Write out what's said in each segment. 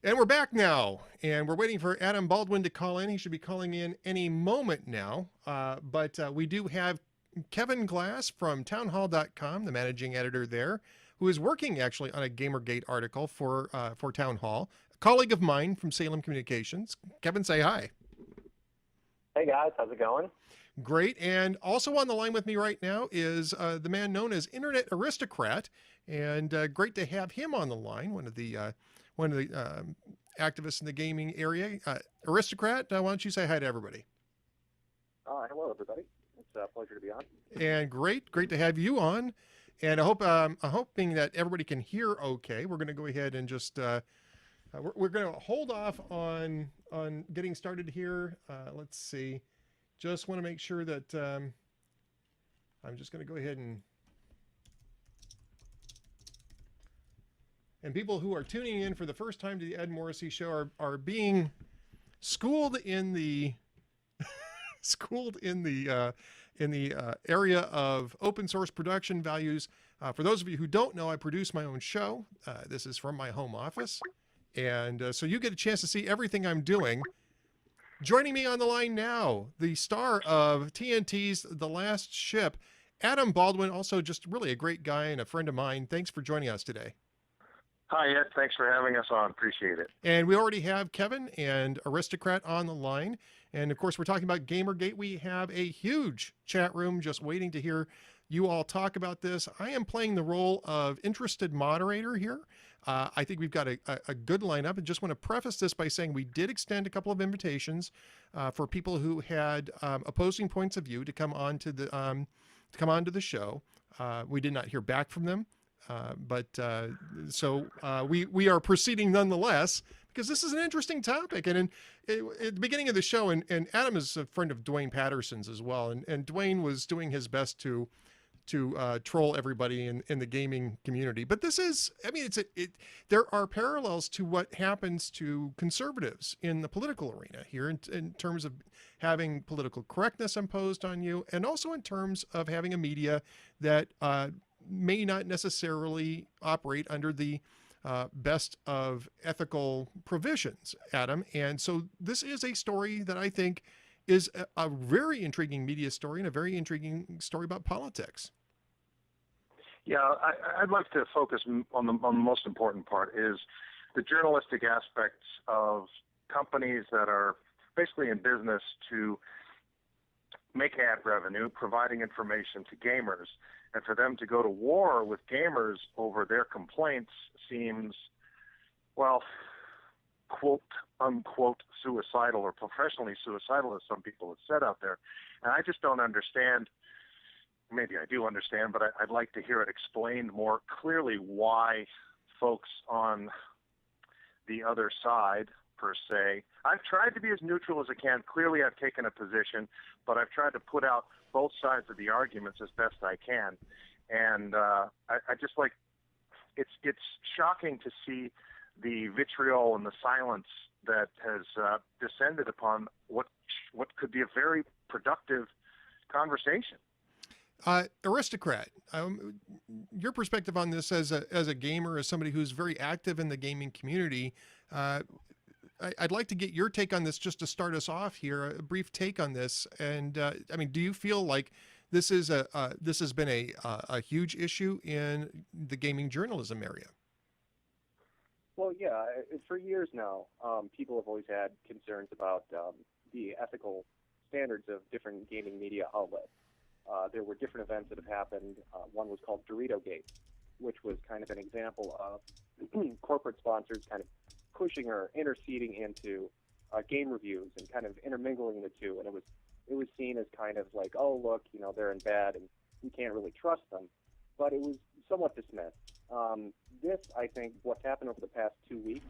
And we're back now, and we're waiting for Adam Baldwin to call in. He should be calling in any moment now. But we do have Kevin Glass from townhall.com, the managing editor there, who is working actually on a GamerGate article for Town Hall. A colleague of mine from Salem Communications. Kevin, say hi. Hey guys, how's it going? Great. And also on the line with me right now is the man known as Internet Aristocrat, and great to have him on the line. One of the activists in the gaming area. Aristocrat, why don't you say hi to everybody? Hello everybody. It's a pleasure to be on. And great to have you on. And I hope I'm hoping that everybody can hear okay. We're going to go ahead and just we're going to hold off on getting started here. Let's see. Just want to make sure that I'm just going to go ahead and people who are tuning in for the first time to the Ed Morrissey show are being schooled in the area of open source production values. For those of you who don't know, I produce my own show. This is from my home office, and so you get a chance to see everything I'm doing. Joining me on the line now, the star of TNT's The Last Ship, Adam Baldwin, also just really a great guy and a friend of mine. Thanks for joining us today. Hi, Ed. Thanks for having us on. Appreciate it. And we already have Kevin and Aristocrat on the line. And of course, we're talking about GamerGate. We have a huge chat room just waiting to hear you all talk about this. I am playing the role of interested moderator here. I think we've got a good lineup, and just want to preface this by saying we did extend a couple of invitations for people who had opposing points of view to come onto the show. We did not hear back from them, so we are proceeding nonetheless because this is an interesting topic. And at the beginning of the show, and Adam is a friend of Dwayne Patterson's as well, and Dwayne was doing his best to troll everybody in the gaming community. But this is, I mean, there are parallels to what happens to conservatives in the political arena here in terms of having political correctness imposed on you, and also in terms of having a media that may not necessarily operate under the best of ethical provisions, Adam. And so this is a story that I think is a very intriguing media story and a very intriguing story about politics. Yeah, I'd like to focus on the most important part is the journalistic aspects of companies that are basically in business to make ad revenue, providing information to gamers, and for them to go to war with gamers over their complaints seems, well, quote unquote suicidal or professionally suicidal, as some people have said out there. And I just don't understand. Maybe I do understand, but I'd like to hear it explained more clearly why folks on the other side, per se. I've tried to be as neutral as I can. Clearly I've taken a position, but I've tried to put out both sides of the arguments as best I can. And I just like, it's shocking to see the vitriol and the silence that has descended upon what could be a very productive conversation. Aristocrat, your perspective on this as a gamer, as somebody who's very active in the gaming community, I'd like to get your take on this just to start us off here, a brief take on this. And I mean, do you feel like this has been a huge issue in the gaming journalism area? Well, yeah, for years now, people have always had concerns about the ethical standards of different gaming media outlets. There were different events that have happened. One was called DoritoGate, which was kind of an example of corporate sponsors kind of pushing or interceding into game reviews and kind of intermingling the two. And it was seen as kind of like, oh, look, you know, they're in bed and we can't really trust them. But it was somewhat dismissed. This, I think, what's happened over the past 2 weeks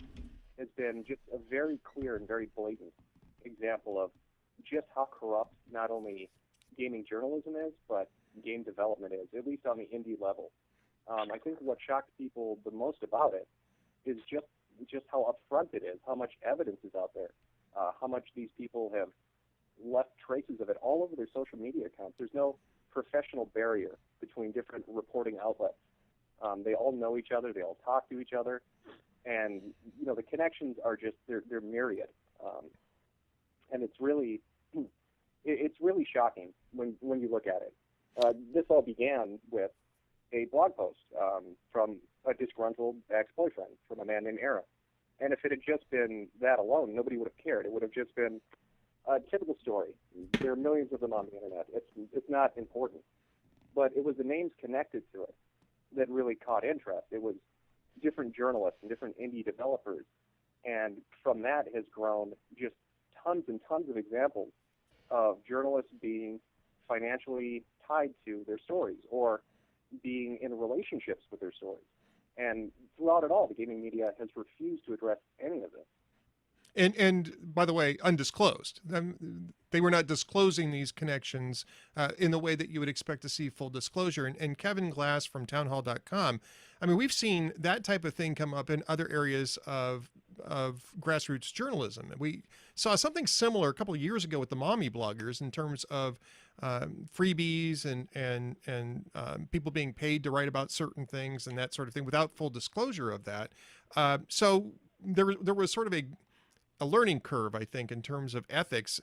has been just a very clear and very blatant example of just how corrupt not only gaming journalism is, but game development is, at least on the indie level. I think what shocked people the most about it is just how upfront it is, how much evidence is out there, how much these people have left traces of it all over their social media accounts. There's no professional barrier between different reporting outlets. They all know each other, they all talk to each other, and the connections are just they're myriad, and it's really shocking when you look at it. This all began with a blog post from a disgruntled ex-boyfriend from a man named Aaron. And if it had just been that alone, nobody would have cared. It would have just been a typical story. There are millions of them on the internet. It's not important. But it was the names connected to it that really caught interest. It was different journalists and different indie developers. And from that has grown just tons and tons of examples of journalists being financially tied to their stories or being in relationships with their stories. And throughout it all, the gaming media has refused to address any of this. And by the way, undisclosed. They were not disclosing these connections in the way that you would expect to see full disclosure. And Kevin Glass from townhall.com, I mean, we've seen that type of thing come up in other areas of grassroots journalism. We saw something similar a couple of years ago with the mommy bloggers in terms of freebies and people being paid to write about certain things and that sort of thing without full disclosure of that. So there was sort of a learning curve, I think, in terms of ethics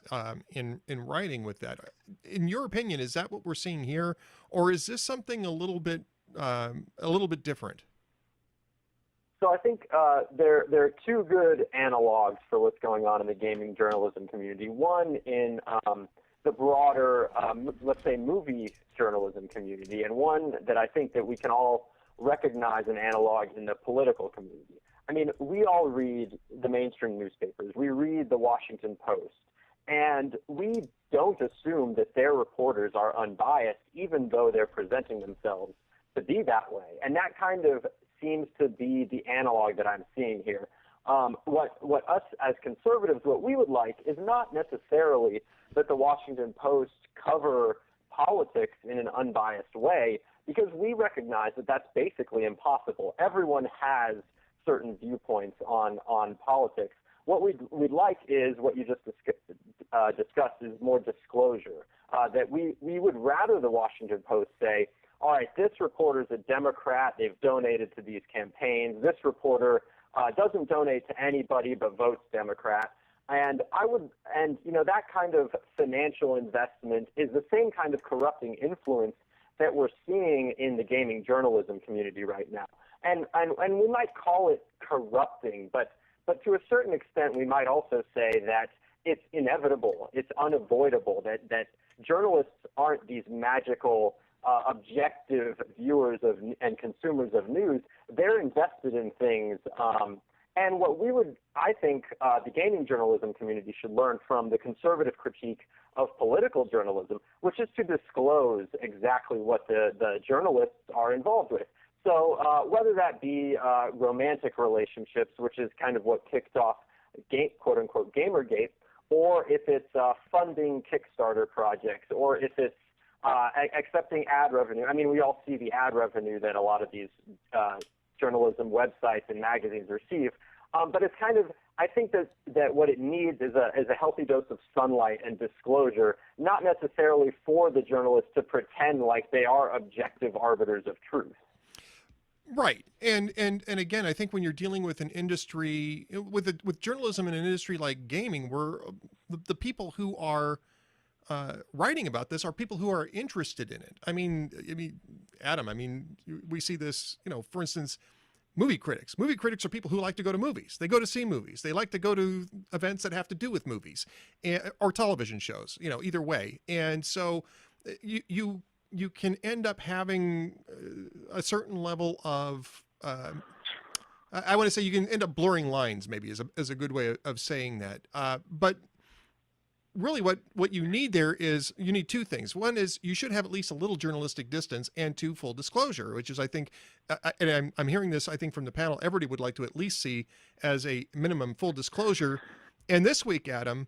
in writing with that. In your opinion, is that what we're seeing here, or is this something a little bit different? So I think there are two good analogs for what's going on in the gaming journalism community. One in the broader, let's say, movie journalism community, and one that I think that we can all recognize an analog in the political community. I mean, we all read the mainstream newspapers. We read the Washington Post. And we don't assume that their reporters are unbiased, even though they're presenting themselves to be that way. And that kind of seems to be the analog that I'm seeing here. What us as conservatives, what we would like is not necessarily that the Washington Post cover politics in an unbiased way, because we recognize that that's basically impossible. Everyone has certain viewpoints on politics. What we'd like is what you just discussed is more disclosure, that we would rather the Washington Post say, all right, this reporter's a Democrat, they've donated to these campaigns, this reporter doesn't donate to anybody but votes Democrat. And that kind of financial investment is the same kind of corrupting influence that we're seeing in the gaming journalism community right now. And we might call it corrupting, but to a certain extent, we might also say that it's inevitable, it's unavoidable, that journalists aren't these magical, objective viewers and consumers of news. They're invested in things. And what I think the gaming journalism community should learn from the conservative critique of political journalism, which is to disclose exactly what the journalists are involved with. So whether that be romantic relationships, which is kind of what kicked off quote-unquote GamerGate, or if it's funding Kickstarter projects, or if it's accepting ad revenue. I mean, we all see the ad revenue that a lot of these journalism websites and magazines receive. But it's kind of, I think that what it needs is a healthy dose of sunlight and disclosure, not necessarily for the journalists to pretend like they are objective arbiters of truth. Right. And again, I think when you're dealing with an industry, with journalism in an industry like gaming, where the people who are writing about this are people who are interested in it. I mean, Adam, we see this, for instance, movie critics. Movie critics are people who like to go to movies. They go to see movies. They like to go to events that have to do with movies or television shows, either way. And so you can end up having a certain level of, I want to say you can end up blurring lines, maybe is a good way of saying that. But really what you need there is you need two things. One is you should have at least a little journalistic distance, and two, full disclosure, which is, I think, and I'm hearing this, I think, from the panel, everybody would like to at least see as a minimum full disclosure. And this week, Adam,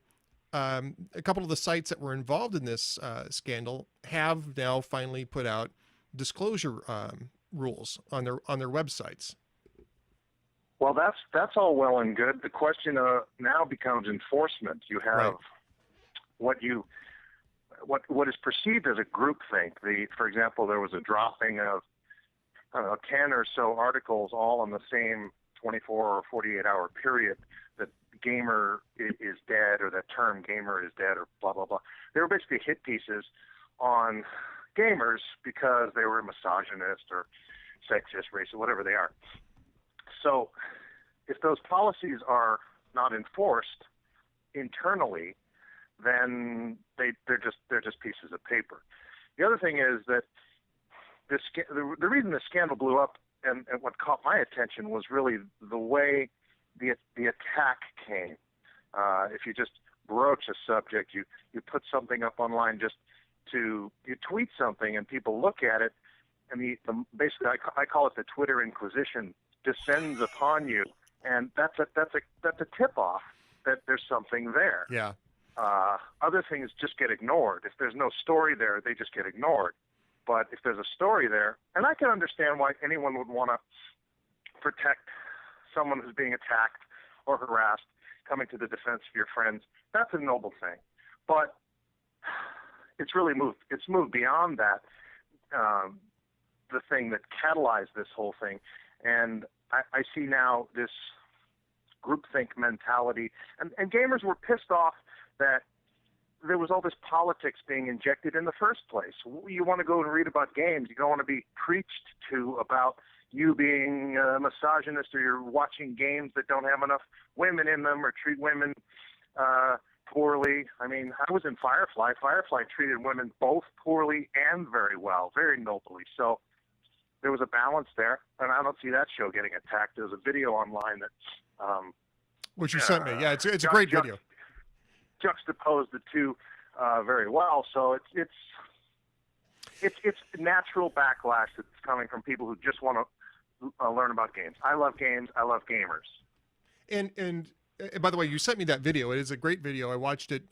a couple of the sites that were involved in this scandal have now finally put out disclosure rules on their websites. Well, that's all well and good. The question now becomes enforcement. You have what is perceived as a groupthink. For example, there was a dropping of 10 or so articles all on the same 24 or 48-hour period that gamer is dead, or that term gamer is dead, or blah, blah, blah. They were basically hit pieces on gamers because they were misogynist or sexist, racist, whatever they are. So if those policies are not enforced internally, then they're just pieces of paper. The other thing is that the reason this scandal blew up and what caught my attention was really the way the attack came. If you just broach a subject, you put something up online, you tweet something and people look at it, and basically I call it the Twitter Inquisition descends upon you, and that's a tip off that there's something there. Yeah. Other things just get ignored. If there's no story there, they just get ignored. But if there's a story there, and I can understand why anyone would want to protect someone who's being attacked or harassed, coming to the defense of your friends, that's a noble thing. But it's really moved beyond that, the thing that catalyzed this whole thing. And I see now this groupthink mentality, and gamers were pissed off that there was all this politics being injected in the first place. You want to go and read about games. You don't want to be preached to about you being a misogynist, or you're watching games that don't have enough women in them or treat women poorly. I mean, I was in Firefly. Firefly treated women both poorly and very well, very nobly. So there was a balance there, and I don't see that show getting attacked. There's a video online that which you sent me. Yeah, it's a great video. Juxtaposed the two very well. So it's natural backlash that's coming from people who just want to learn about games. I love games. I love gamers. And by the way, you sent me that video. It is a great video. I watched it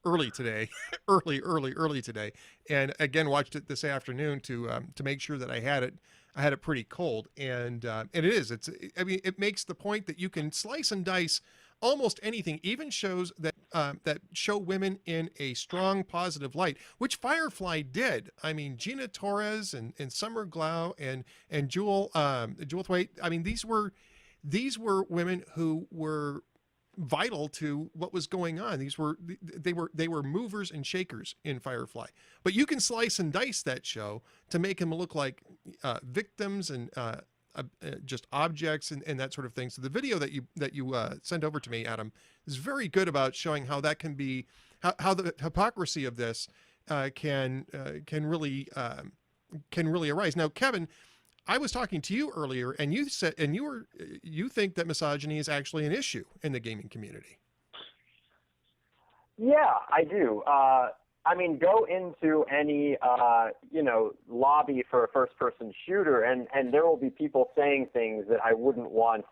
early today, early today, and again watched it this afternoon to make sure that I had it pretty cold. And it is. It makes the point that you can slice and dice almost anything, even shows that that show women in a strong, positive light, which Firefly did. I mean, Gina Torres and Summer Glau and Jewel Thwaite. I mean, these were women who were vital to what was going on. They were movers and shakers in Firefly. But you can slice and dice that show to make them look like victims and just objects and that sort of thing. So the video that you sent over to me, Adam, is very good about showing how that can be, how the hypocrisy of this can really arise. Now, Kevin, I was talking to you earlier, and you said, and you think that misogyny is actually an issue in the gaming community. Yeah, I do. I mean, go into any, lobby for a first-person shooter, and there will be people saying things that I wouldn't want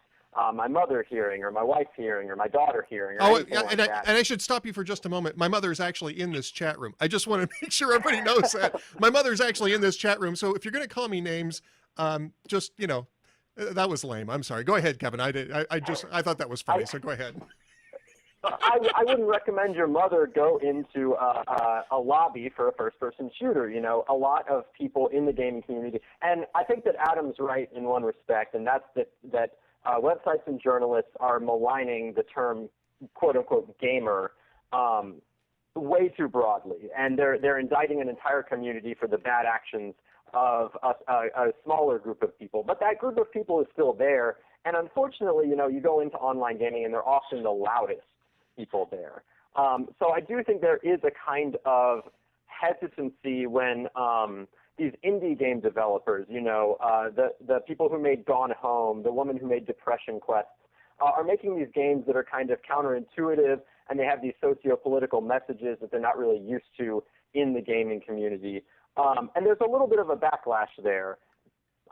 my mother hearing, or my wife hearing, or my daughter hearing. Or and I should stop you for just a moment. My mother is actually in this chat room. I just want to make sure everybody knows that. My mother's actually in this chat room, so if you're going to call me names, that was lame. I'm sorry. Go ahead, Kevin. I thought that was funny, so go ahead. I wouldn't recommend your mother go into a lobby for a first-person shooter. You know, a lot of people in the gaming community, and I think that Adam's right in one respect, and that's that websites and journalists are maligning the term "quote-unquote" gamer way too broadly, and they're indicting an entire community for the bad actions of a smaller group of people. But that group of people is still there, and unfortunately, you go into online gaming, and they're often the loudest people there. So I do think there is a kind of hesitancy when these indie game developers, the people who made Gone Home, the woman who made Depression Quest, are making these games that are kind of counterintuitive, and they have these socio-political messages that they're not really used to in the gaming community. And there's a little bit of a backlash there.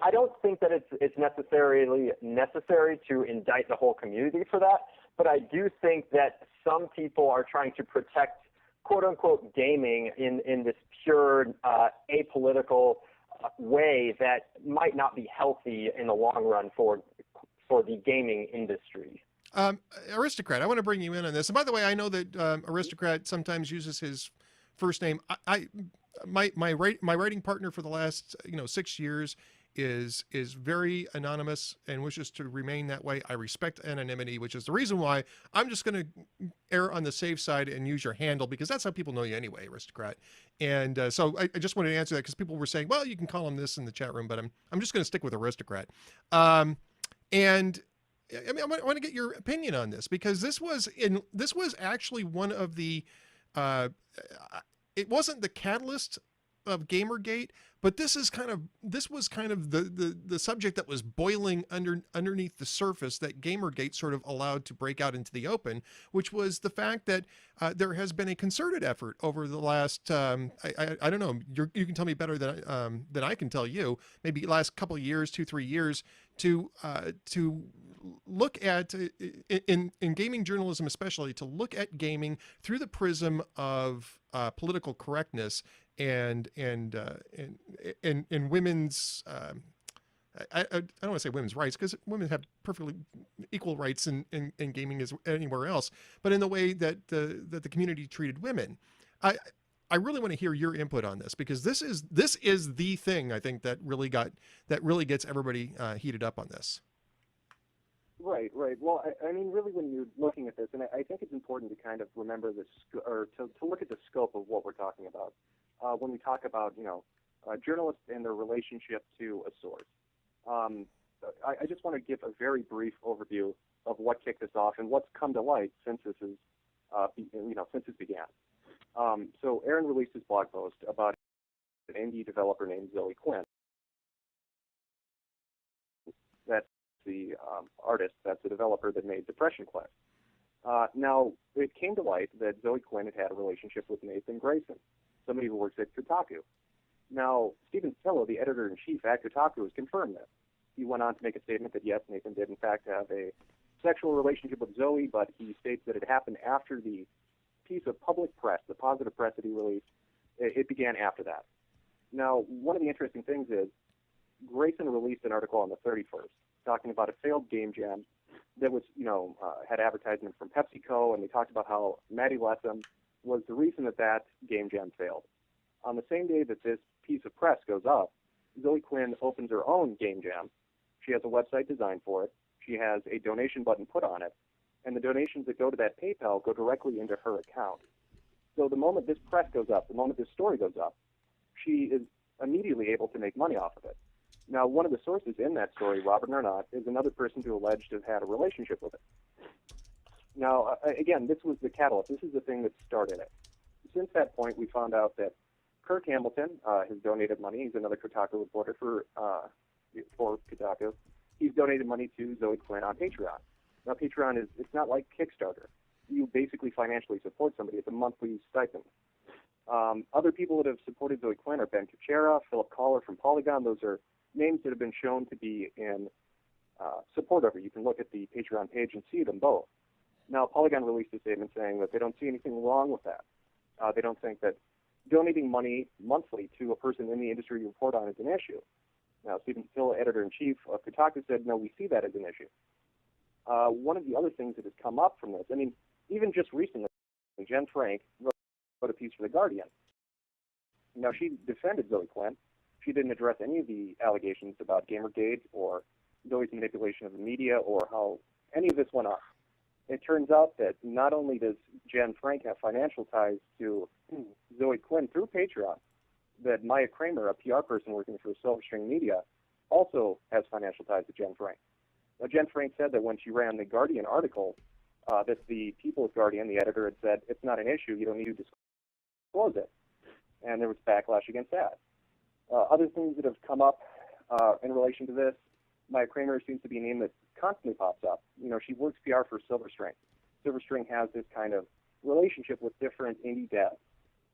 I don't think that it's necessarily necessary to indict the whole community for that, but I do think that some people are trying to protect quote-unquote gaming in this pure apolitical way that might not be healthy in the long run for the gaming industry. Aristocrat, I want to bring you in on this. And by the way, I know that Aristocrat sometimes uses his first name. My writing partner for the last 6 years is very anonymous and wishes to remain that way. I respect anonymity, which is the reason why I'm just going to err on the safe side and use your handle, because that's how people know you anyway, Aristocrat. And so I just wanted to answer that, because people were saying, well, you can call him this in the chat room, but I'm just going to stick with Aristocrat. And I mean, I want to get your opinion on this, because this was actually one of the it wasn't the catalyst of GamerGate, but this was kind of the subject that was boiling underneath the surface that GamerGate sort of allowed to break out into the open, which was the fact that there has been a concerted effort over the last I don't know, you can tell me better than I can tell you, maybe last couple of years, 2-3 years, to look at in gaming journalism especially, to look at gaming through the prism of political correctness and women's I don't want to say women's rights, because women have perfectly equal rights in gaming as anywhere else, but in the way that the community treated women. I really want to hear your input on this, because this is the thing I think that really gets everybody heated up on this. Right. Well, I mean, really, when you're looking at this, and I think it's important to kind of remember this, or to look at the scope of what we're talking about. When we talk about, journalists and their relationship to a source. I just want to give a very brief overview of what kicked this off and what's come to light since this is, since this began. So Aaron released his blog post about an indie developer named Zoe Quinn. That's the artist, that's the developer that made Depression Quest. Now, it came to light that Zoe Quinn had a relationship with Nathan Grayson, somebody who works at Kotaku. Now, Stephen Stillo, the editor-in-chief at Kotaku, has confirmed this. He went on to make a statement that, yes, Nathan did, in fact, have a sexual relationship with Zoe, but he states that it happened after the piece of public press, the positive press that he released. It began after that. Now, one of the interesting things is Grayson released an article on the 31st talking about a failed game jam that was, had advertisement from PepsiCo, and they talked about how Maddie Lessem was the reason that game jam failed. On the same day that this piece of press goes up, Zoe Quinn opens her own game jam. She has a website designed for it. She has a donation button put on it, and the donations that go to that PayPal go directly into her account. So the moment this press goes up, the moment this story goes up, she is immediately able to make money off of it. Now, one of the sources in that story, Robert Narnot, is another person who alleged to have had a relationship with it. Now, again, this was the catalyst. This is the thing that started it. Since that point, we found out that Kirk Hamilton has donated money. He's another Kotaku reporter for Kotaku. He's donated money to Zoe Quinn on Patreon. Now, Patreon it's not like Kickstarter. You basically financially support somebody. It's a monthly stipend. Other people that have supported Zoe Quinn are Ben Kuchera, Philip Collar from Polygon. Those are names that have been shown to be in support of her. You can look at the Patreon page and see them both. Now, Polygon released a statement saying that they don't see anything wrong with that. They don't think that donating money monthly to a person in the industry you report on is an issue. Now, Stephen Still, editor-in-chief of Kotaku, said, no, we see that as an issue. One of the other things that has come up from this, I mean, even just recently, Jen Frank wrote a piece for The Guardian. Now, she defended Zoe Quinn. She didn't address any of the allegations about Gamergate or Zoe's manipulation of the media or how any of this went on. It turns out that not only does Jen Frank have financial ties to Zoe Quinn through Patreon, that Maya Kramer, a PR person working for Silverstring Media, also has financial ties to Jen Frank. Now, Jen Frank said that when she ran the Guardian article, that the people at Guardian, the editor, had said, it's not an issue, you don't need to disclose it. And there was backlash against that. Other things that have come up in relation to this, Maya Kramer seems to be a name that constantly pops up. She works PR for Silverstring. Silverstring has this kind of relationship with different indie devs.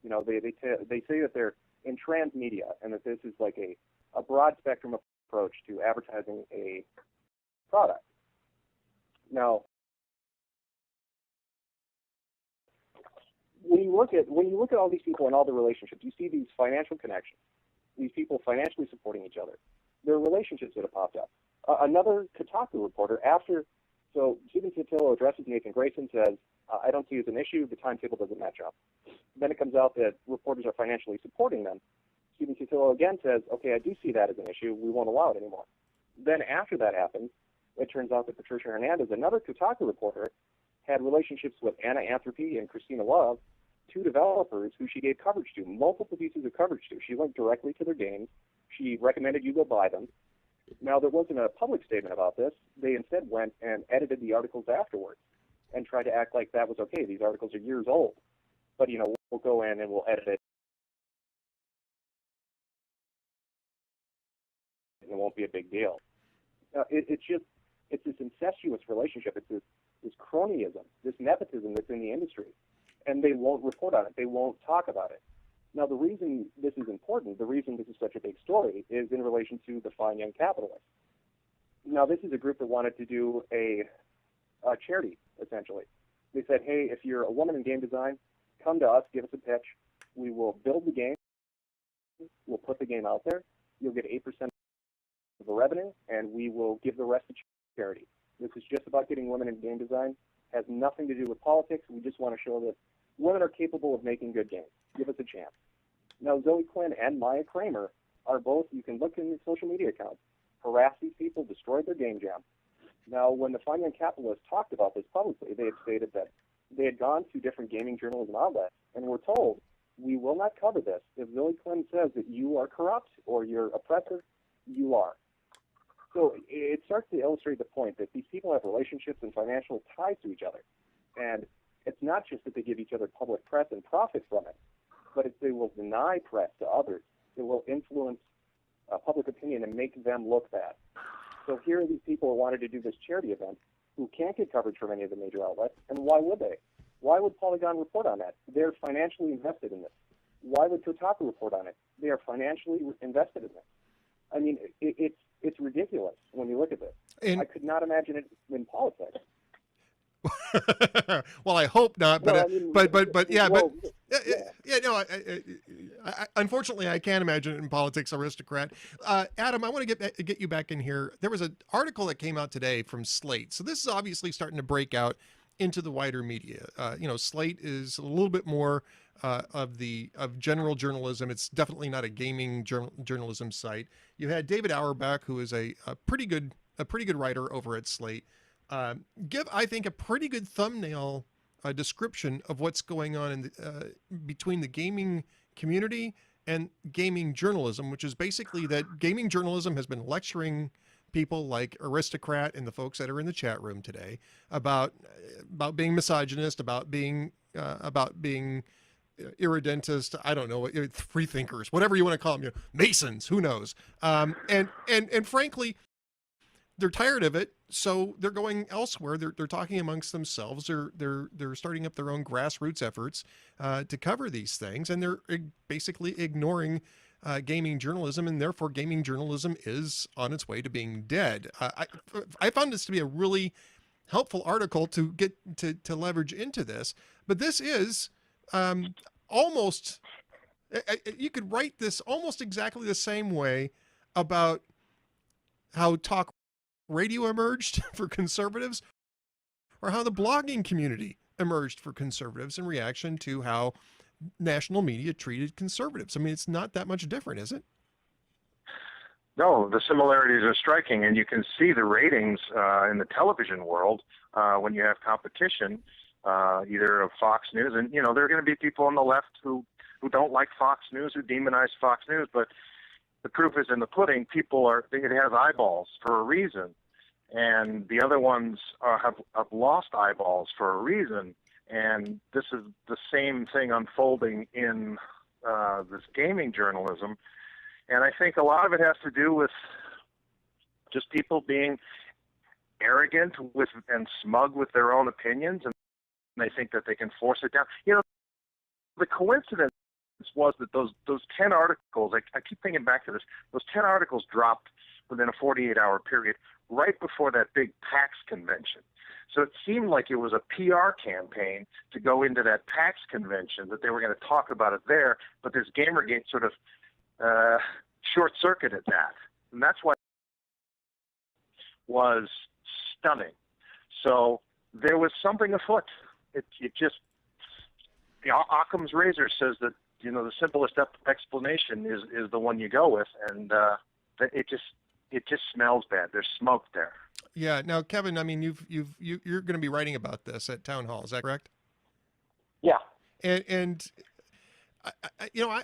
They say that they're in transmedia and that this is like a broad spectrum approach to advertising a product. Now, when you look at all these people and all the relationships, you see these financial connections, these people financially supporting each other. There are relationships that have popped up. Another Kotaku reporter, so Stephen Totillo addresses Nathan Grayson, says, I don't see it as an issue, the timetable doesn't match up. Then it comes out that reporters are financially supporting them. Stephen Cutillo again says, okay, I do see that as an issue. We won't allow it anymore. Then after that happens, it turns out that Patricia Hernandez, another Kotaku reporter, had relationships with Anna Anthropy and Christina Love, two developers who she gave coverage to, multiple pieces of coverage to. She went directly to their games. She recommended you go buy them. Now, there wasn't a public statement about this. They instead went and edited the articles afterwards and tried to act like that was okay. These articles are years old. But, we'll go in and we'll edit it. And it won't be a big deal. It's this incestuous relationship. It's this cronyism, this nepotism that's in the industry. And they won't report on it. They won't talk about it. Now, the reason this is important, the reason this is such a big story, is in relation to the Fine Young Capitalists. Now, this is a group that wanted to do a charity, essentially. They said, hey, if you're a woman in game design, come to us, give us a pitch. We will build the game. We'll put the game out there. You'll get 8% of the revenue, and we will give the rest to charity. This is just about getting women in game design. Has nothing to do with politics. We just want to show that women are capable of making good games. Give us a chance. Now, Zoe Quinn and Maya Kramer are both, you can look in their social media accounts, harassed these people, destroyed their game jam. Now, when the Fine Young Capitalists talked about this publicly, they had stated that they had gone to different gaming journalism outlets and were told, we will not cover this. If Zoe Quinn says that you are corrupt or you're oppressive, you are. So it starts to illustrate the point that these people have relationships and financial ties to each other. And it's not just that they give each other public press and profit from it, but they will deny press to others. It will influence public opinion and make them look bad. So here are these people who wanted to do this charity event who can't get coverage from any of the major outlets, and why would they? Why would Polygon report on that? They're financially invested in this. Why would Kotaku report on it? They are financially invested in this. I mean, it's ridiculous when you look at this. And I could not imagine it in politics. Well, I hope not, but unfortunately, I can't imagine it in politics, aristocrat. Adam, I want to get you back in here. There was an article that came out today from Slate, so this is obviously starting to break out into the wider media. Slate is a little bit more of general journalism. It's definitely not a gaming journalism site. You had David Auerbach, who is a pretty good writer over at Slate. Give, I think, a pretty good thumbnail description of what's going on in between the gaming community and gaming journalism, which is basically that gaming journalism has been lecturing people like Aristocrat and the folks that are in the chat room today about being misogynist, about being irredentist, I don't know, free thinkers, whatever you want to call them, Masons, who knows? And frankly, they're tired of it, so they're going elsewhere. They're talking amongst themselves. They're starting up their own grassroots efforts to cover these things, and they're basically ignoring gaming journalism, and therefore gaming journalism is on its way to being dead. I found this to be a really helpful article to get to leverage into this, but this is almost, you could write this almost exactly the same way about how talk radio emerged for conservatives, or how the blogging community emerged for conservatives in reaction to how national media treated conservatives. I mean, it's not that much different, is it? No, the similarities are striking, and you can see the ratings in the television world when you have competition, either of Fox News, and there are going to be people on the left who don't like Fox News, who demonize Fox News, but the proof is in the pudding. It has eyeballs for a reason, and the other ones have lost eyeballs for a reason. And this is the same thing unfolding in this gaming journalism. And I think a lot of it has to do with just people being arrogant and smug with their own opinions, and they think that they can force it down. The coincidence was that those 10 articles, I keep thinking back to this, those 10 articles dropped within a 48-hour period right before that big PAX convention. So it seemed like it was a PR campaign to go into that PAX convention, that they were going to talk about it there, but this GamerGate sort of short-circuited that. And that's why it was stunning. So there was something afoot. It just, Occam's razor says that the simplest explanation is the one you go with, and it just smells bad. There's smoke there. Yeah. Now, Kevin, I mean, you're going to be writing about this at Town Hall. Is that correct? Yeah. And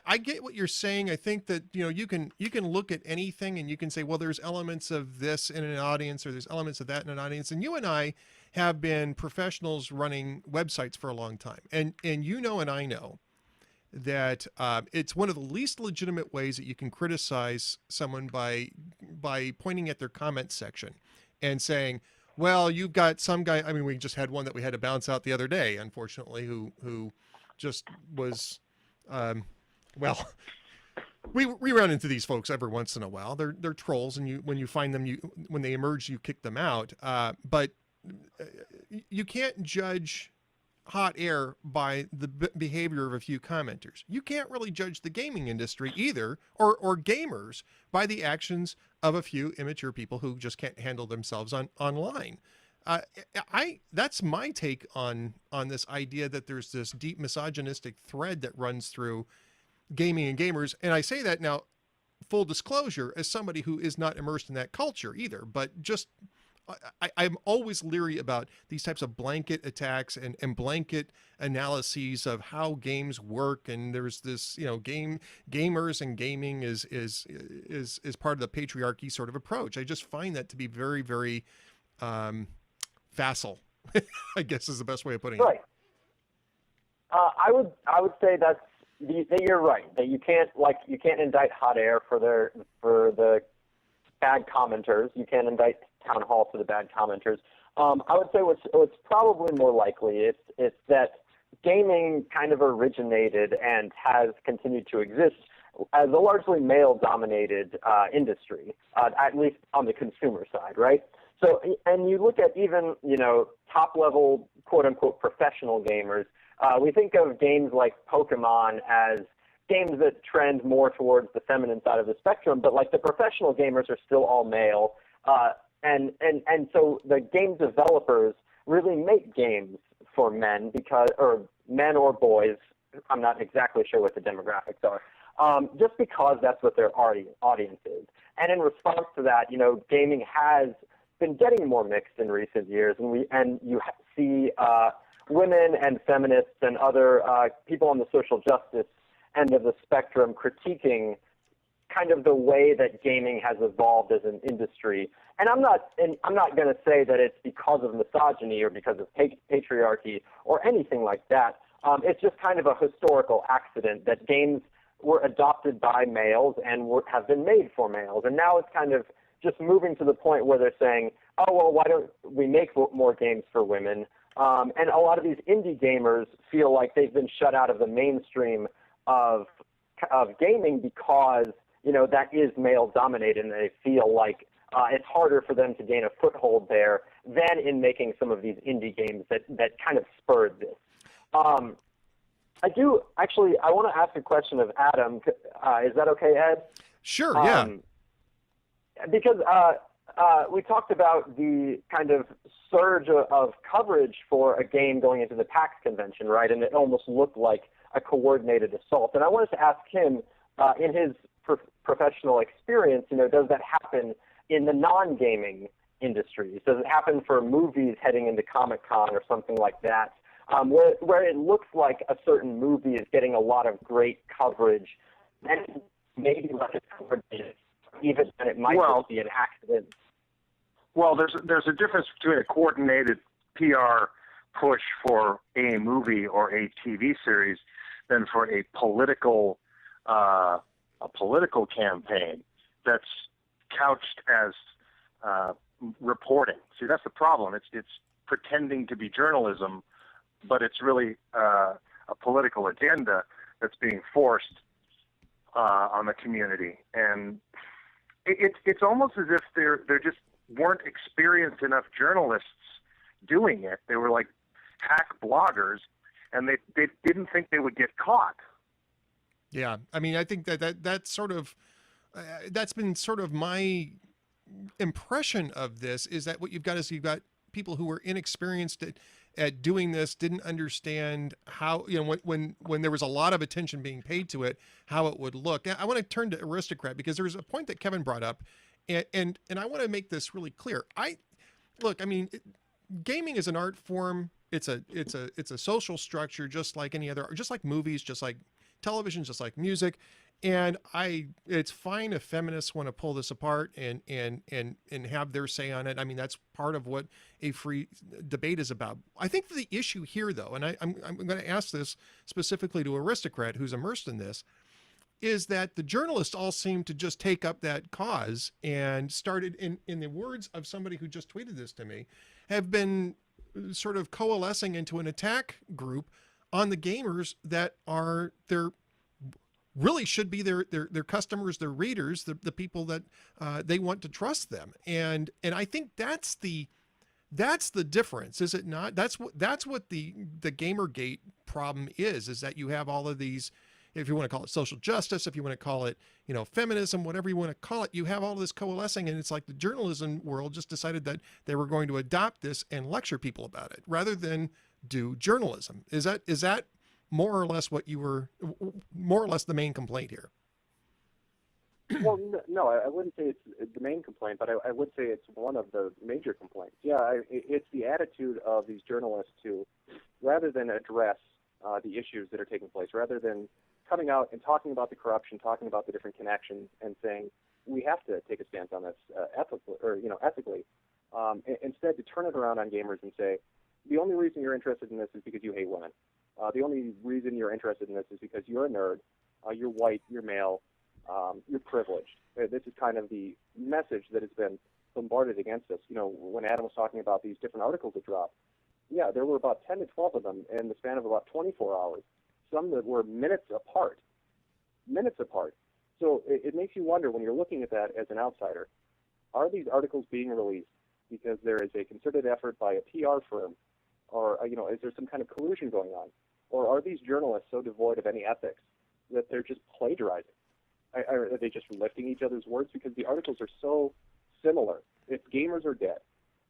I get what you're saying. I think that, you can look at anything and you can say, well, there's elements of this in an audience, or there's elements of that in an audience. And you and I have been professionals running websites for a long time. And and I know that it's one of the least legitimate ways that you can criticize someone by pointing at their comment section and saying, well, you've got some guy. I mean, we just had one that we had to bounce out the other day, unfortunately, who just was, well, we run into these folks every once in a while. They're trolls, and when you find them, when they emerge, you kick them out. But you can't judge hot air by the behavior of a few commenters. You can't really judge the gaming industry either, or gamers, by the actions of a few immature people who just can't handle themselves online. That's my take on this idea that there's this deep misogynistic thread that runs through gaming and gamers. And I say that now, full disclosure, as somebody who is not immersed in that culture either, but just I'm always leery about these types of blanket attacks and blanket analyses of how games work. And there's this, gamers and gaming is part of the patriarchy sort of approach. I just find that to be very, very facile, I guess is the best way of putting it. Right. I would say that you're right, that you can't indict hot air for the bad commenters. You can't indict Town Hall for the bad commenters. I would say what's probably more likely it's that gaming kind of originated and has continued to exist as a largely male-dominated industry, at least on the consumer side, right? So, and you look at even top-level quote-unquote professional gamers. We think of games like Pokemon as games that trend more towards the feminine side of the spectrum, but like the professional gamers are still all male. And so the game developers really make games for men or men or boys. I'm not exactly sure what the demographics are. Just because that's what their audience is. And in response to that, gaming has been getting more mixed in recent years, and you see women and feminists and other people on the social justice end of the spectrum critiquing kind of the way that gaming has evolved as an industry. And I'm not going to say that it's because of misogyny or because of patriarchy or anything like that. It's just kind of a historical accident that games were adopted by males and have been made for males. And now it's kind of just moving to the point where they're saying, oh, well, why don't we make more games for women? And a lot of these indie gamers feel like they've been shut out of the mainstream of gaming because, that is male-dominated, and they feel like it's harder for them to gain a foothold there than in making some of these indie games that kind of spurred this. I want to ask a question of Adam. Is that okay, Ed? Sure, yeah. Because we talked about the kind of surge of coverage for a game going into the PAX convention, right? And it almost looked like a coordinated assault. And I wanted to ask him, in his professional experience, does that happen in the non-gaming industries? Does it happen for movies heading into Comic-Con or something like that, where it looks like a certain movie is getting a lot of great coverage, and maybe less coordinated, even when it might just be an accident? Well, there's a difference between a coordinated PR push for a movie or a TV series than for a political campaign that's couched as reporting. See, that's the problem. It's pretending to be journalism, but it's really a political agenda that's being forced on the community. And it's almost as if there just weren't experienced enough journalists doing it. They were like hack bloggers, and they didn't think they would get caught. Yeah, I mean, I think that's sort of that's been sort of my impression of this, is that what you've got people who were inexperienced at doing this didn't understand how, you know, when there was a lot of attention being paid to it, how it would look. I want to turn to Aristocrat because there's a point that Kevin brought up, and I want to make this really clear. I mean, gaming is an art form. It's a social structure, just like any other, just like movies, just like television, just like music. And it's fine if feminists want to pull this apart and have their say on it. I mean, that's part of what a free debate is about. I think the issue here, though, and I'm going to ask this specifically to Aristocrat, who's immersed in this, is that the journalists all seem to just take up that cause and started, in the words of somebody who just tweeted this to me, have been sort of coalescing into an attack group on the gamers that are really should be their customers, their readers, the people that they want to trust them. And I think that's the difference, is it not? That's what the GamerGate problem is that you have all of these, if you want to call it social justice, if you want to call it, you know, feminism, whatever you want to call it, you have all this coalescing, and it's like the journalism world just decided that they were going to adopt this and lecture people about it rather than do journalism. Is that more or less what you were, more or less the main complaint here? Well, no, I wouldn't say it's the main complaint, but I would say it's one of the major complaints. Yeah, it's the attitude of these journalists to, rather than address the issues that are taking place, rather than coming out and talking about the corruption, talking about the different connections, and saying we have to take a stance on this ethically. Instead, to turn it around on gamers and say the only reason you're interested in this is because you hate women. The only reason you're interested in this is because you're a nerd, you're white, you're male, you're privileged. This is kind of the message that has been bombarded against us. You know, when Adam was talking about these different articles that dropped, yeah, there were about 10 to 12 of them in the span of about 24 hours, some that were minutes apart. So it makes you wonder, when you're looking at that as an outsider, are these articles being released because there is a concerted effort by a PR firm, or, you know, is there some kind of collusion going on? Or are these journalists so devoid of any ethics that they're just plagiarizing? Are they just lifting each other's words? Because the articles are so similar. If gamers are dead,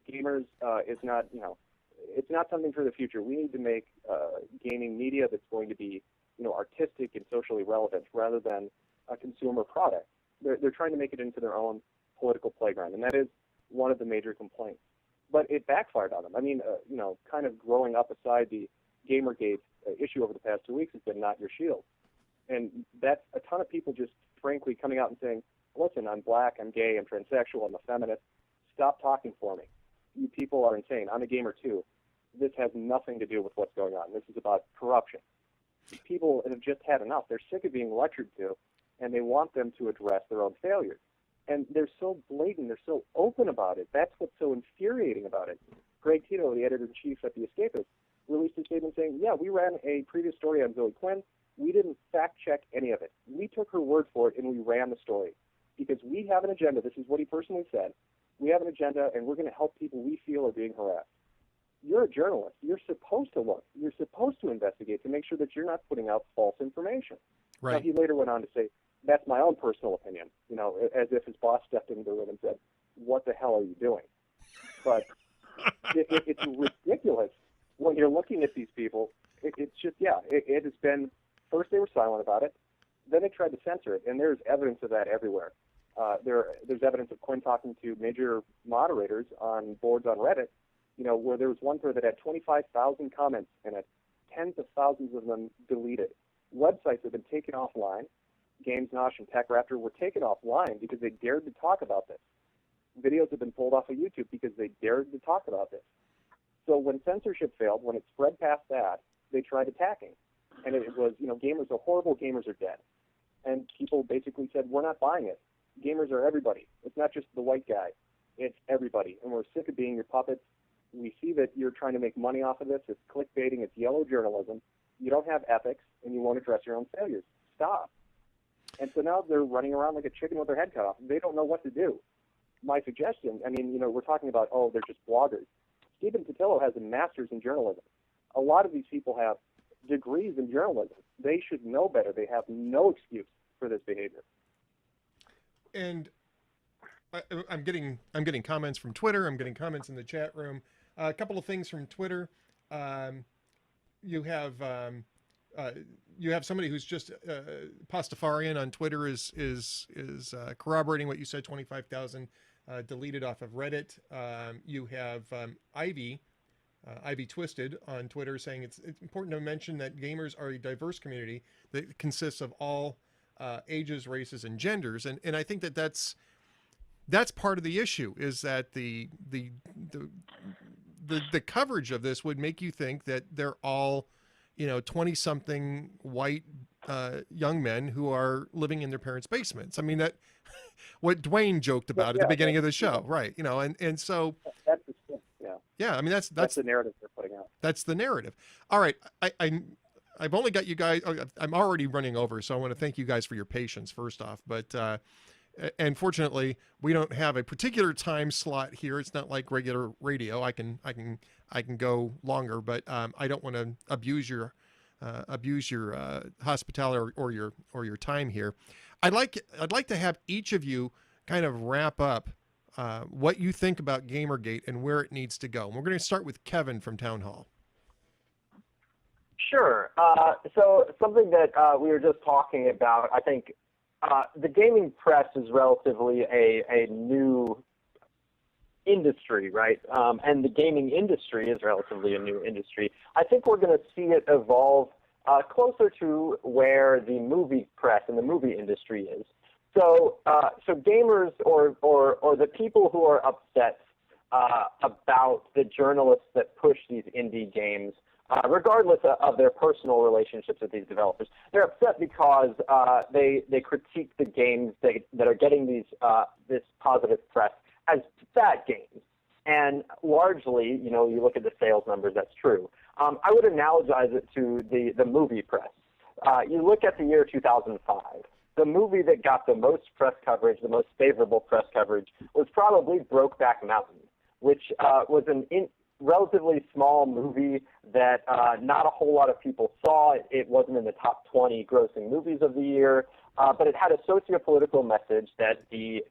gamers is not, you know, it's not something for the future. We need to make gaming media that's going to be, you know, artistic and socially relevant rather than a consumer product. They're trying to make it into their own political playground, and that is one of the major complaints. But it backfired on them. I mean, you know, kind of growing up aside the GamerGate issue over the past 2 weeks has been Not Your Shield. And that's a ton of people just frankly coming out and saying, listen, I'm black, I'm gay, I'm transsexual, I'm a feminist. Stop talking for me. You people are insane. I'm a gamer too. This has nothing to do with what's going on. This is about corruption. People have just had enough. They're sick of being lectured to, and they want them to address their own failures. And they're so blatant, they're so open about it. That's what's so infuriating about it. Greg Tito, the editor-in-chief at The Escapist, released a statement saying, yeah, we ran a previous story on Zoe Quinn. We didn't fact-check any of it. We took her word for it, and we ran the story. Because we have an agenda. This is what he personally said. We have an agenda, and we're going to help people we feel are being harassed. You're a journalist. You're supposed to look. You're supposed to investigate to make sure that you're not putting out false information. Right. Now, he later went on to say, that's my own personal opinion, you know, as if his boss stepped into the room and said, what the hell are you doing? But it's ridiculous when you're looking at these people. It's just, yeah, it has been, first they were silent about it, then they tried to censor it, and there's evidence of that everywhere. There's evidence of Quinn talking to major moderators on boards on Reddit, you know, where there was one thread that had 25,000 comments in it, tens of thousands of them deleted. Websites have been taken offline. Games Nosh and Tech Raptor were taken offline because they dared to talk about this. Videos have been pulled off of YouTube because they dared to talk about this. So when censorship failed, when it spread past that, they tried attacking. And it was, you know, gamers are horrible, gamers are dead. And people basically said, we're not buying it. Gamers are everybody. It's not just the white guy. It's everybody. And we're sick of being your puppets. We see that you're trying to make money off of this. It's clickbaiting. It's yellow journalism. You don't have ethics, and you won't address your own failures. Stop. And so now they're running around like a chicken with their head cut off. They don't know what to do. My suggestion, I mean, you know, we're talking about, oh, they're just bloggers. Stephen Totillo has a master's in journalism. A lot of these people have degrees in journalism. They should know better. They have no excuse for this behavior. And I'm getting comments from Twitter. I'm getting comments in the chat room. A couple of things from Twitter. Um, you have um, you have somebody who's just Pastafarian on Twitter is corroborating what you said. 25,000 deleted off of Reddit. You have Ivy Twisted on Twitter saying it's important to mention that gamers are a diverse community that consists of all ages, races, and genders, and I think that that's part of the issue is that the coverage of this would make you think that they're all 20-something white young men who are living in their parents' basements. I mean, that what Dwayne joked about at the beginning of the show, right? And so That's yeah, I mean that's the narrative they're putting out. That's the narrative. All right, I've only got you guys. I'm already running over, so I want to thank you guys for your patience first off. But and fortunately, we don't have a particular time slot here. It's not like regular radio. I can go longer, but I don't want to abuse your hospitality or your time here. I'd like to have each of you kind of wrap up what you think about GamerGate and where it needs to go. And we're going to start with Kevin from Town Hall. Sure. So something that we were just talking about, I think the gaming press is relatively a new industry, right? And the gaming industry is relatively a new industry. I think we're going to see it evolve closer to where the movie press and the movie industry is. So gamers or the people who are upset about the journalists that push these indie games, regardless of their personal relationships with these developers, they're upset because they critique the games that are getting this positive press as bad games. And largely, you look at the sales numbers, that's true. I would analogize it to the movie press. You look at the year 2005. The movie that got the most press coverage, the most favorable press coverage, was probably Brokeback Mountain, which was an relatively small movie that not a whole lot of people saw. It wasn't in the top 20 grossing movies of the year, but it had a socio-political message that the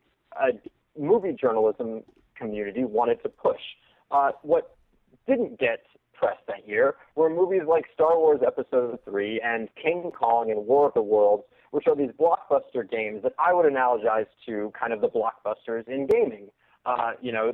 movie journalism community wanted to push. What didn't get press that year were movies like Star Wars Episode 3 and King Kong and War of the Worlds, which are these blockbuster games that I would analogize to kind of the blockbusters in gaming.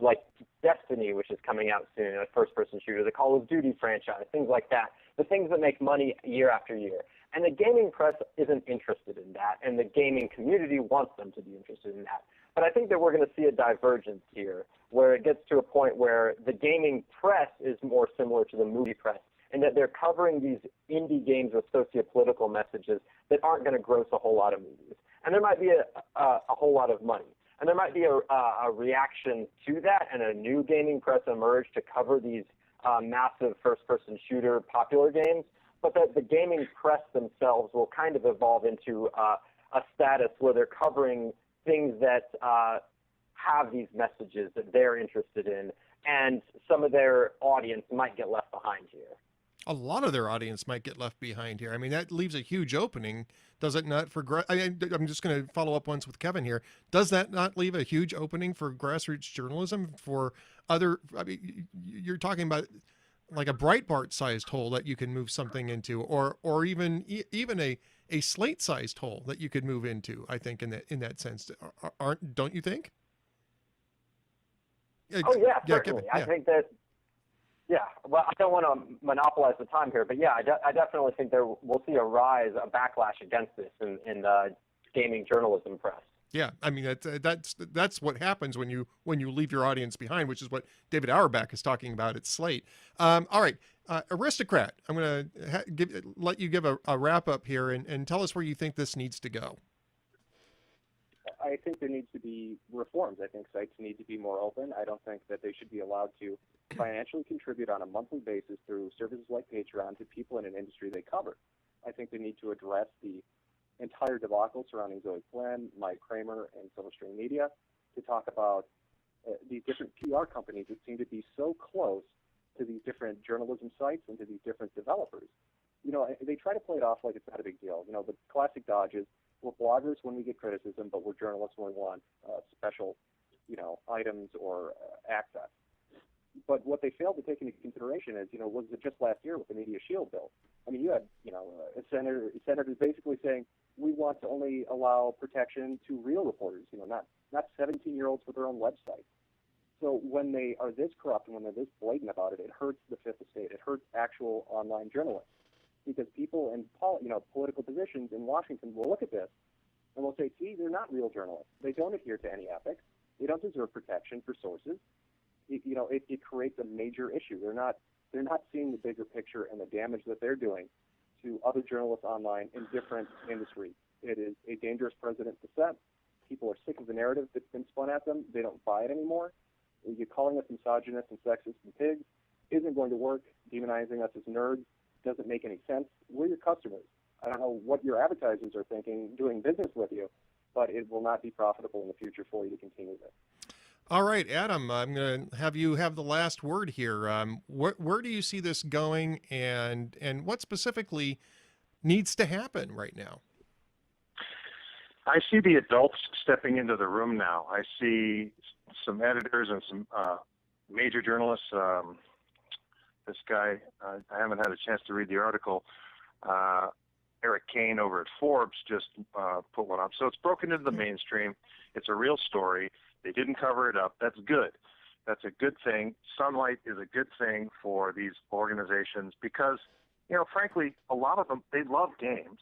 Like Destiny, which is coming out soon, a first-person shooter, the Call of Duty franchise, things like that, the things that make money year after year. And the gaming press isn't interested in that, and the gaming community wants them to be interested in that. But I think that we're going to see a divergence here, where it gets to a point where the gaming press is more similar to the movie press, and that they're covering these indie games with socio-political messages that aren't going to gross a whole lot of movies. And there might be a whole lot of money. And there might be a reaction to that, and a new gaming press emerge to cover these massive first-person shooter popular games, but that the gaming press themselves will kind of evolve into a status where they're covering things that have these messages that they're interested in, and some of their audience might get left behind here. A lot of their audience might get left behind here. I mean, that leaves a huge opening, does it not? I'm just going to follow up once with Kevin here. Does that not leave a huge opening for grassroots journalism for other? I mean, you're talking about like a Breitbart-sized hole that you can move something into, or even a Slate-sized hole that you could move into. I think in that sense, don't you think? Oh yeah, certainly. Kevin, yeah. I think that. Yeah, well, I don't want to monopolize the time here, but yeah, I definitely think we'll see a backlash against this in the gaming journalism press. Yeah, I mean that's what happens when you leave your audience behind, which is what David Auerbach is talking about at Slate. All right, Aristocrat, I'm going to let you give a wrap up here and tell us where you think this needs to go. I think there needs to be reforms. I think sites need to be more open. I don't think that they should be allowed to financially contribute on a monthly basis through services like Patreon to people in an industry they cover. I think they need to address the entire debacle surrounding Zoe Flynn, Mike Kramer, and Silverstream Media to talk about these different PR companies that seem to be so close to these different journalism sites and to these different developers. They try to play it off like it's not a big deal. The classic dodge is we're bloggers when we get criticism, but we're journalists when we want special, items or access. But what they failed to take into consideration is, was it just last year with the Media Shield bill? I mean, you had, senators basically saying we want to only allow protection to real reporters, not 17-year-olds with their own websites. So when they are this corrupt and when they're this blatant about it, it hurts the Fifth Estate. It hurts actual online journalists, because people in political positions in Washington will look at this and will say, see, they're not real journalists. They don't adhere to any ethics. They don't deserve protection for sources. It creates a major issue. They're not seeing the bigger picture and the damage that they're doing to other journalists online in different industries. It is a dangerous precedent to set. People are sick of the narrative that's been spun at them. They don't buy it anymore. You're calling us misogynists and sexist and pigs isn't going to work. Demonizing us as nerds doesn't make any sense. We're your customers. I don't know what your advertisers are thinking doing business with you, but it will not be profitable in the future for you to continue this. All right, Adam, I'm going to have you have the last word here. Where do you see this going, and what specifically needs to happen right now? I see the adults stepping into the room now. I see some editors and some major journalists. This guy, I haven't had a chance to read the article. Eric Kane over at Forbes just put one up. So it's broken into the mainstream. It's a real story. They didn't cover it up. That's good. That's a good thing. Sunlight is a good thing for these organizations because, frankly, a lot of them, they love games.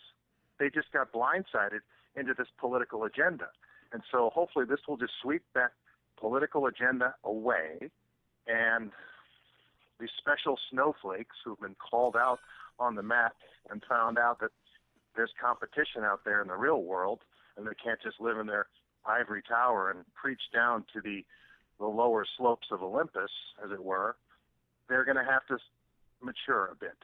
They just got blindsided into this political agenda. And so hopefully this will just sweep that political agenda away, and these special snowflakes who've been called out on the mat and found out that there's competition out there in the real world, and they can't just live in their ivory tower and preach down to the lower slopes of Olympus, as it were. They're going to have to mature a bit.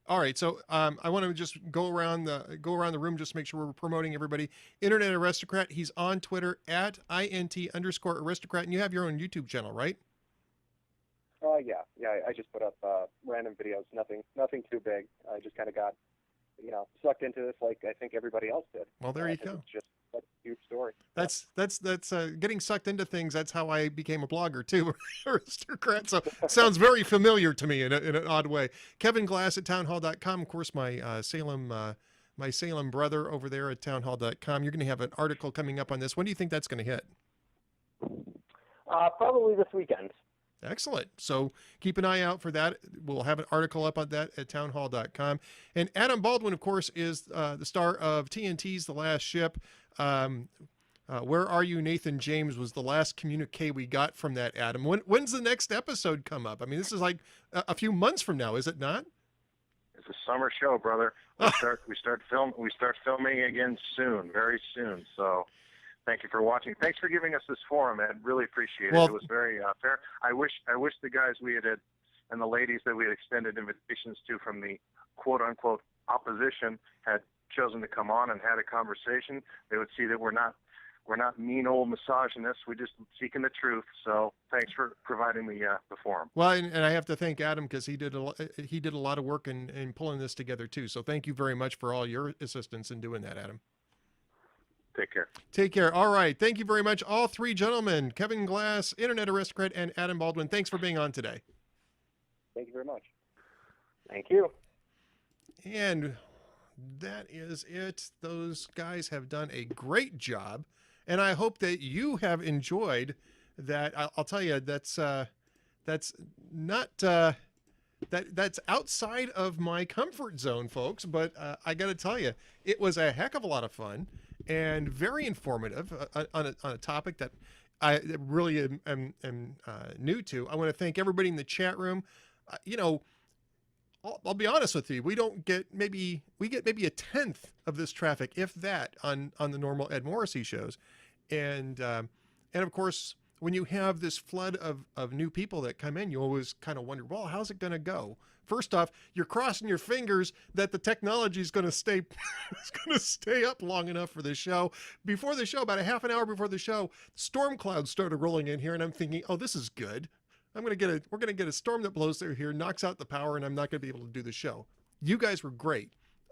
All right, so I want to just go around the room just to make sure we're promoting everybody. Internet Aristocrat, he's on Twitter at @INT_aristocrat, and you have your own YouTube channel, right? Yeah. I just put up random videos, nothing too big. I just kind of got, sucked into this like I think everybody else did. Well, there you go. It's just a huge story. That's getting sucked into things. That's how I became a blogger too, Aristocrat. So it sounds very familiar to me in an odd way. Kevin Glass at townhall.com. Of course, my Salem brother over there at townhall.com. You're going to have an article coming up on this. When do you think that's going to hit? Probably this weekend. Excellent. So keep an eye out for that. We'll have an article up on that at townhall.com. And Adam Baldwin, of course, is the star of TNT's The Last Ship. Where Are You, Nathan James was the last communique we got from that, Adam. When's the next episode come up? I mean, this is like a few months from now, is it not? It's a summer show, brother. We start filming again soon, very soon. So thank you for watching. Thanks for giving us this forum, Ed. Really appreciate it. It was very fair. I wish the guys we had and the ladies that we had extended invitations to from the quote-unquote opposition had chosen to come on and had a conversation. They would see that we're not mean old misogynists. We're just seeking the truth. So thanks for providing the forum. Well, and I have to thank Adam because he did a lot of work in pulling this together too. So thank you very much for all your assistance in doing that, Adam. Take care. Take care. All right. Thank you very much, all three gentlemen, Kevin Glass, Internet Aristocrat, and Adam Baldwin. Thanks for being on today. Thank you very much. Thank you. And that is it. Those guys have done a great job, and I hope that you have enjoyed that. I'll tell you, that's not that's outside of my comfort zone, folks. But I got to tell you, it was a heck of a lot of fun and very informative on a topic that I really am new to. I want to thank everybody in the chat room. I'll be honest with you. We get maybe a tenth of this traffic, if that, on the normal Ed Morrissey shows, and of course, when you have this flood of new people that come in, you always kind of wonder, well, how's it going to go? First off, you're crossing your fingers that the technology is going to stay up long enough for the show. Before the show, about a half an hour before the show, storm clouds started rolling in here, and I'm thinking, oh, this is good. We're going to get a storm that blows through here, knocks out the power, and I'm not going to be able to do the show. You guys were great.